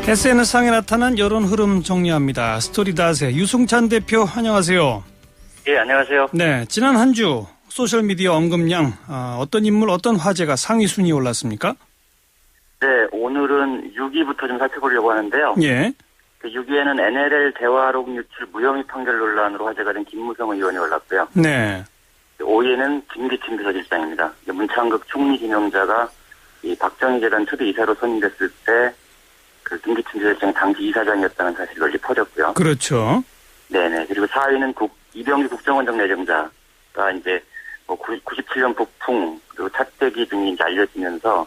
SNS상에 나타난 여론 흐름 정리합니다. 스토리닷의 유승찬 대표 안녕하세요. 예, 안녕하세요. 네, 지난 한 주 소셜미디어 언급량 어떤 인물 어떤 화제가 상위 순위에 올랐습니까? 네, 오늘은 6위부터 좀 살펴보려고 하는데요. 예. 그 6위에는 NLL 대화록 유출 무혐의 판결 논란으로 화제가 된 김무성 의원이 올랐고요. 네. 5위에는 김기춘 비서실장입니다. 문창극 총리 지명자가 이 박정희 재단 초대 이사로 선임됐을 때 그 김기춘 비서실장이 당시 이사장이었다는 사실이 널리 퍼졌고요. 그렇죠. 네네. 그리고 4위는 이병기 국정원장 내정자가 이제 97년 북풍 그리고 차떼기 등이 이제 알려지면서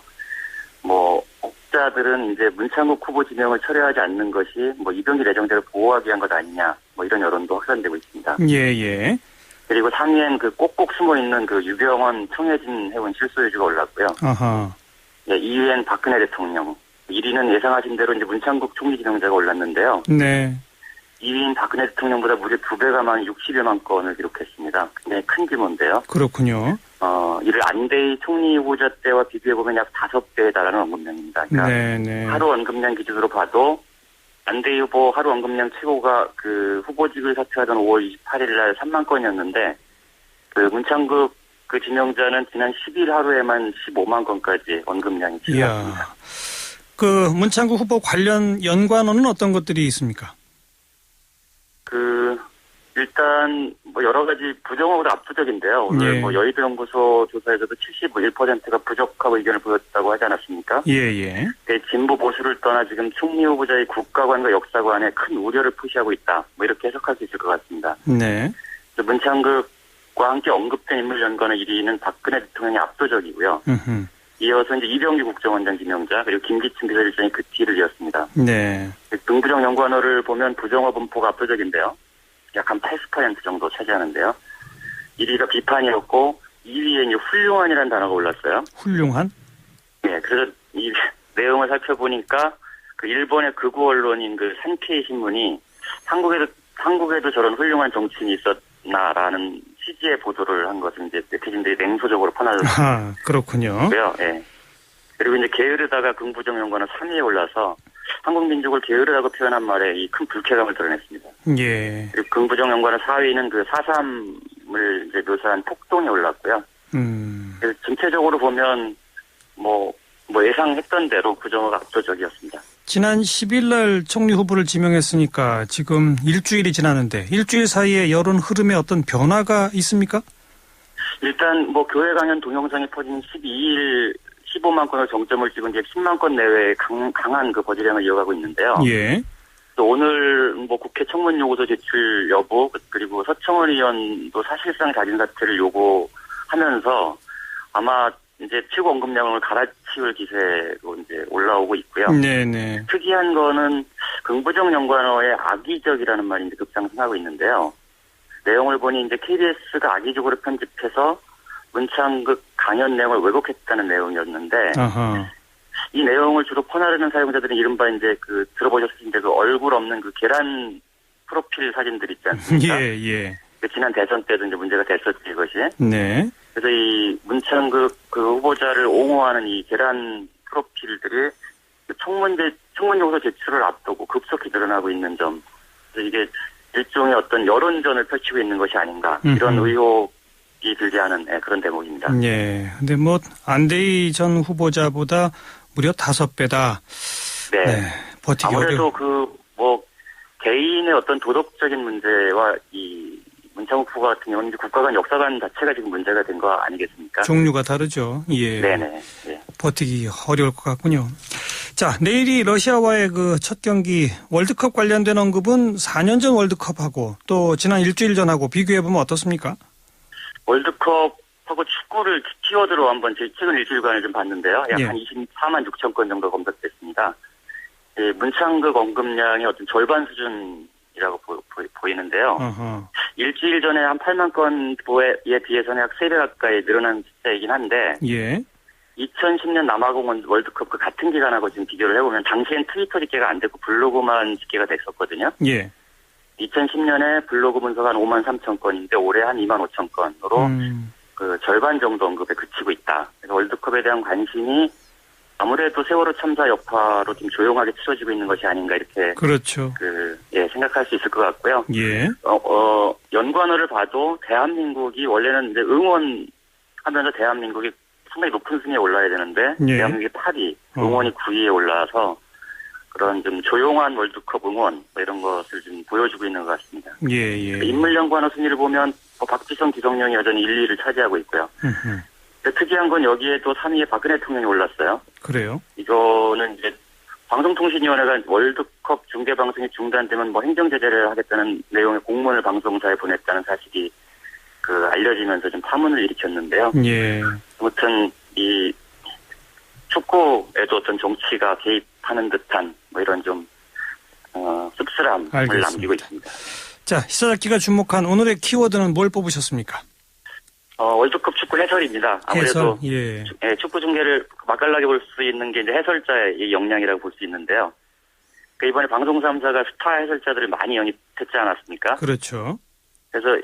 혹자들은 이제 문창국 후보 지명을 철회하지 않는 것이 이병기 내정자를 보호하기 위한 것 아니냐 이런 여론도 확산되고 있습니다. 예. 그리고 상위엔 그 꼭꼭 숨어 있는 그 유병원 청해진 해운 실소유주가 올랐고요. 아하. 네, 2위엔 박근혜 대통령, 1위는 예상하신 대로 이제 문창국 총리 지명자가 올랐는데요. 네. 2위인 박근혜 대통령보다 무려 2배가 많은 61만 건을 기록했습니다. 굉장히 큰 규모인데요. 그렇군요. 이를 안대희 총리 후보자 때와 비교해보면 약 5배에 달하는 언급량입니다. 그러니까 네네. 하루 언급량 기준으로 봐도 안대희 후보 하루 언급량 최고가 그 후보직을 사퇴하던 5월 28일 날 3만 건이었는데 그 문창국 그 지명자는 지난 10일 하루에만 15만 건까지 언급량이 치솟았습니다. 그 문창국 후보 관련 연관어는 어떤 것들이 있습니까? 일단 여러 가지 부정어도 압도적인데요. 오늘 여의도 연구소 조사에서도 71%가 부적하고 의견을 보였다고 하지 않았습니까? 예. 진보 보수를 떠나 지금 총리 후보자의 국가관과 역사관에 큰 우려를 표시하고 있다. 이렇게 해석할 수 있을 것 같습니다. 네. 문창극과 함께 언급된 인물 연관의 1위는 박근혜 대통령이 압도적이고요. 이어서 이제 이병기 국정원장 지명자 그리고 김기춘 비서실장이 그 뒤를 이었습니다. 네. 긍부정 연관어를 보면 부정어 분포가 압도적인데요. 약 한 80% 정도 차지하는데요. 1위가 비판이었고 2위에 이제 훌륭한이라는 단어가 올랐어요. 훌륭한? 네, 그래서 이 내용을 살펴보니까 그 일본의 극우 언론인 그 산케이 신문이 한국에도 저런 훌륭한 정치인이 있었나라는 취지의 보도를 한 것을 이제 네티즌들이 냉소적으로 퍼나졌습니다. 아, 그렇군요. 네. 그리고 이제 게으르다가 긍부정 연관은 3위에 올라서 한국 민족을 게으르다고 표현한 말에 이 큰 불쾌감을 드러냈습니다. 예. 그리고 긍부정 연관의 4위는 그 4.3을 이제 묘사한 폭동이 올랐고요. 그래서 전체적으로 보면 예상했던 대로 부정어가 압도적이었습니다. 지난 10일 날 총리 후보를 지명했으니까 지금 일주일이 지났는데 일주일 사이에 여론 흐름에 어떤 변화가 있습니까? 일단 교회 강연 동영상이 퍼진 12일 15만 건을 정점을 찍은 이제 10만 건 내외의 강한 그 버즈량을 이어가고 있는데요. 예. 또 오늘 국회 청문 요구서 제출 여부 그리고 서청원 의원도 사실상 자진 사퇴를 요구하면서 아마 이제 최고 언급량을 갈아치울 기세로 이제 올라오고 있고요. 네네. 특이한 거는 긍부정 연관어의 악의적이라는 말이 이제 급상승하고 있는데요. 내용을 보니 이제 KBS가 악의적으로 편집해서 문창극 강연 내용을 왜곡했다는 내용이었는데, 아하. 이 내용을 주로 퍼나르는 사용자들은 이른바 이제 들어보셨을 텐데 계란 없는 그 계란 프로필 사진들 있지 않습니까? 예. 지난 대선 때도 이제 문제가 됐었지, 이것이. 네. 그래서 이 문창극 그 후보자를 옹호하는 이 계란 프로필들이 청문 요구서 제출을 앞두고 급속히 늘어나고 있는 점. 그래서 이게 일종의 어떤 여론전을 펼치고 있는 것이 아닌가. 이런 의혹이 들지 않은 그런 대목입니다. 예. 근데 안대희 전 후보자보다 무려 5배다. 네. 버티기 아무래도 개인의 어떤 도덕적인 문제와 이 문창국 후보 같은 경우는 국가관 역사관 자체가 지금 문제가 된 거 아니겠습니까? 종류가 다르죠. 예. 네네. 버티기 어려울 것 같군요. 자, 내일이 러시아와의 그 첫 경기 월드컵 관련된 언급은 4년 전 월드컵하고 또 지난 일주일 전하고 비교해보면 어떻습니까? 월드컵하고 축구를 키워드로 한번 최근 일주일간을 좀 봤는데요. 약 한 24만 6천 건 정도 검색됐습니다. 문창극 언급량이 어떤 절반 수준이라고 보이는데요. 일주일 전에 한 8만 건에 비해서는 약 3배 가까이 늘어난 숫자이긴 한데 2010년 남아공 월드컵 그 같은 기간하고 지금 비교를 해보면 당시엔 트위터 집계가 안 됐고 블로그만 집계가 됐었거든요. 2010년에 블로그 분석 한 5만 3천 건인데 올해 한 2만 5천 건으로 그 절반 정도 언급에 그치고 있다. 그래서 월드컵에 대한 관심이 아무래도 세월호 참사 여파로 좀 조용하게 치러지고 있는 것이 아닌가 이렇게 그렇죠. 생각할 수 있을 것 같고요. 예. 연관어를 봐도 대한민국이 원래는 이제 응원하면서 대한민국이 상당히 높은 순위에 올라야 되는데 예. 대한민국이 8위, 응원이 9위에 올라와서 그런 좀 조용한 월드컵 응원 이런 것을 좀 보여주고 있는 것 같습니다. 예. 인물 연관어 순위를 보면 박지성, 기성용이 여전히 1, 2위를 차지하고 있고요. 근데 특이한 건 여기에도 3위에 박근혜 대통령이 올랐어요. 그래요? 이거는 이제 방송통신위원회가 월드컵 중계 방송이 중단되면 뭐 행정 제재를 하겠다는 내용의 공문을 방송사에 보냈다는 사실이 알려지면서 좀 파문을 일으켰는데요. 예. 아무튼 이 축구에도 어떤 정치가 개입하는 듯한 뭐 이런 좀 씁쓸함을 알겠습니다. 남기고 있습니다. 자, 시사잡기가 주목한 오늘의 키워드는 뭘 뽑으셨습니까? 월드컵 축구 해설입니다. 아무래도 해설, 예. 축구 중계를 맛깔나게 볼 수 있는 게 이제 해설자의 역량이라고 볼 수 있는데요. 이번에 방송 3사가 스타 해설자들을 많이 영입했지 않았습니까? 그렇죠. 그래서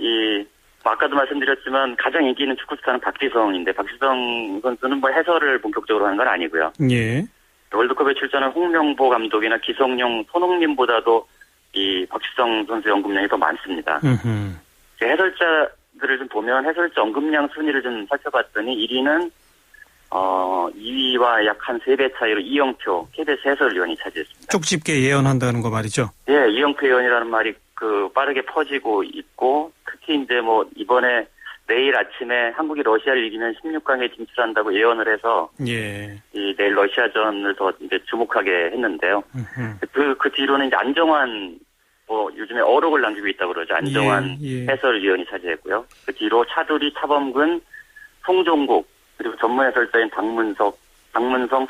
아까도 말씀드렸지만 가장 인기 있는 축구 스타는 박지성인데 박지성 선수는 뭐 해설을 본격적으로 하는 건 아니고요. 예. 월드컵에 출전한 홍명보 감독이나 기성용, 손흥민보다도 이 박지성 선수 언급량이 더 많습니다. 해설자들을 좀 보면 해설자 언급량 순위를 좀 살펴봤더니 1위는 2위와 약 한 3배 차이로 이영표 KBS 해설위원이 차지했습니다. 쪽집게 예언한다는 거 말이죠. 예, 이영표 의원이라는 말이 빠르게 퍼지고 있고 특히 이제 뭐 이번에 내일 아침에 한국이 러시아를 이기면 16강에 진출한다고 예언을 해서 예. 내일 러시아전을 더 이제 주목하게 했는데요. 그 뒤로는 이제 안정환 요즘에 어록을 남기고 있다고 그러죠. 안정환 해설위원이 차지했고요. 그 뒤로 차두리, 차범근, 송종국 그리고 전문 해설자인 박문성,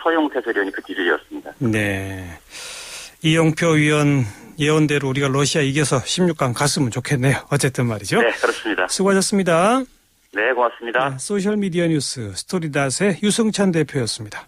서용태 해설위원이 그 뒤를 이었습니다. 네. 이영표 위원 예언대로 우리가 러시아 이겨서 16강 갔으면 좋겠네요. 어쨌든 말이죠. 네, 그렇습니다. 수고하셨습니다. 네, 고맙습니다. 소셜미디어 뉴스 스토리닷의 유승찬 대표였습니다.